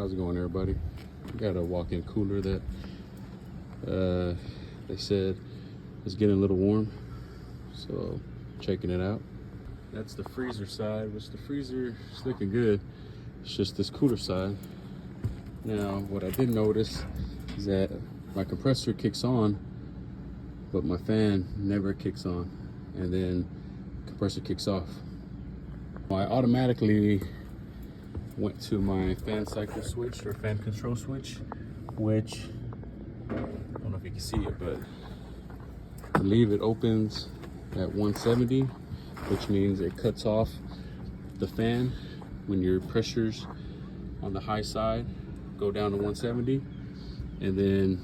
How's it going, everybody? Got a walk-in cooler that they said is getting a little warm, so checking it out. That's the freezer side, which the freezer is looking good. It's just this cooler side. Now, what I did notice is that my compressor kicks on, but my fan never kicks on, and then the compressor kicks off. I automatically went to my fan cycle switch or fan control switch, which I don't know if you can see it, but I believe it opens at 170, which means it cuts off the fan when your pressures on the high side go down to 170, and then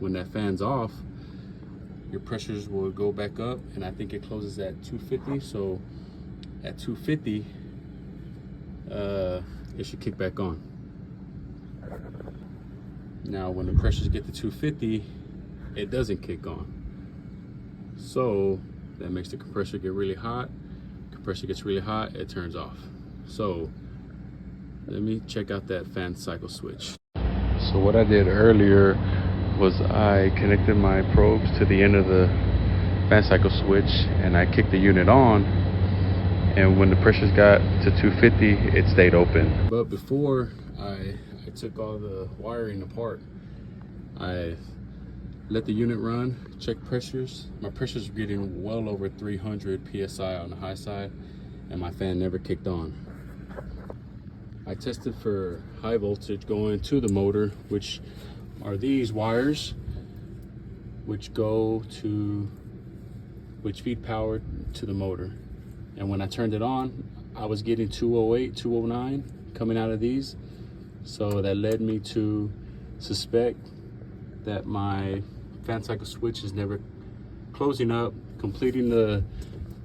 when that fan's off, your pressures will go back up, and I think it closes at 250. So at 250, it should kick back on. Now, when the pressures get to 250, it doesn't kick on. So that makes the compressor get really hot. Compressor gets really hot, it turns off. So let me check out that fan cycle switch. So what I did earlier was I connected my probes to the end of the fan cycle switch, and I kicked the unit on, and when the pressures got to 250, it stayed open. But before I took all the wiring apart, I let the unit run, checked pressures. My pressures were getting well over 300 PSI on the high side, and my fan never kicked on. I tested for high voltage going to the motor, which are these wires, which feed power to the motor. And when I turned it on, I was getting 208, 209 coming out of these. So that led me to suspect that my fan cycle switch is never closing up, completing the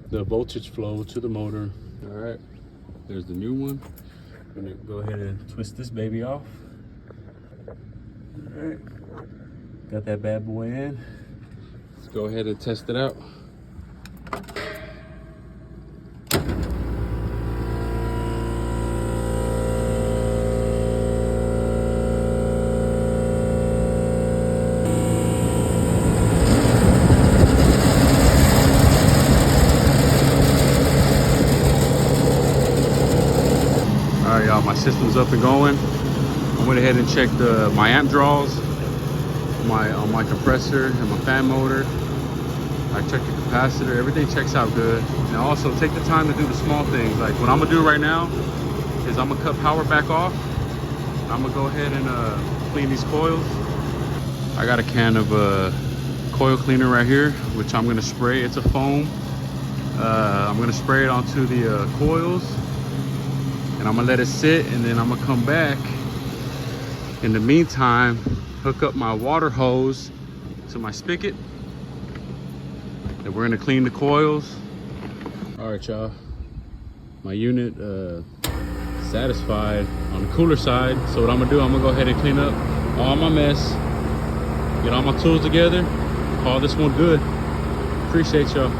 voltage flow to the motor. All right, there's the new one. I'm gonna go ahead and twist this baby off. All right, got that bad boy in. Let's go ahead and test it out. All right, y'all, my system's up and going. I went ahead and checked my amp draws on my compressor and my fan motor. I checked the capacitor, everything checks out good. And also take the time to do the small things. Like what I'm gonna do right now is I'm gonna cut power back off. I'm gonna go ahead and clean these coils. I got a can of coil cleaner right here, which I'm gonna spray. It's a foam. I'm gonna spray it onto the coils, and I'm gonna let it sit, and then I'm gonna come back. In the meantime, hook up my water hose to my spigot, and we're gonna clean the coils. All right, y'all, my unit satisfied on the cooler side. So what I'm gonna do, I'm gonna go ahead and clean up all my mess, get all my tools together, call this one good. Appreciate y'all.